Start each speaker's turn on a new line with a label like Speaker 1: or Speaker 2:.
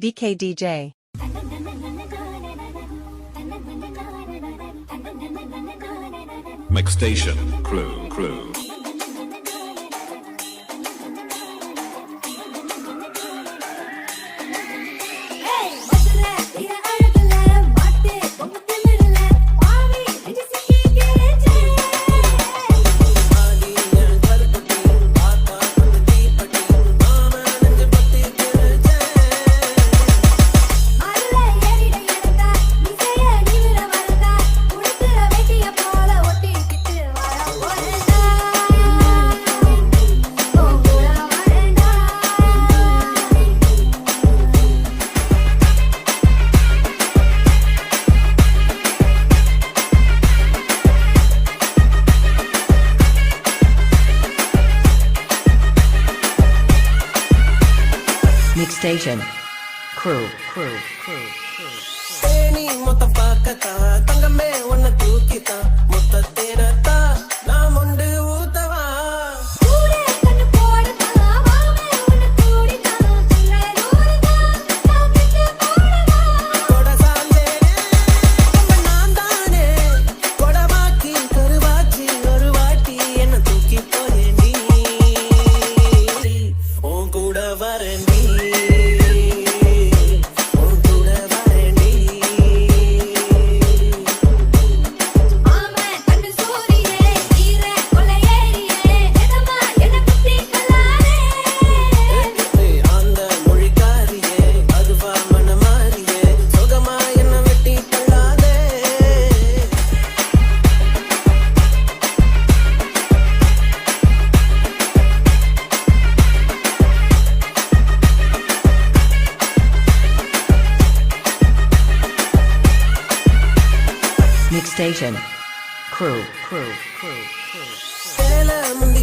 Speaker 1: VKDJ.
Speaker 2: McStation Crew.
Speaker 1: McStation Crew.
Speaker 3: Theni மொத்த பாக்கத்தா தங்கமே உன்னை தூக்கித்தா மொத்த தேனத்தா நான் உண்டு ஊத்தவா கொட சாந்தேனே நான் தானே கொடமாக்கி கருவாச்சி ஒரு வாட்டி என்ன தூக்கி போயேண்டி உன் கூட வரேண்டி
Speaker 1: McStation Crew.
Speaker 3: சேல முந்தி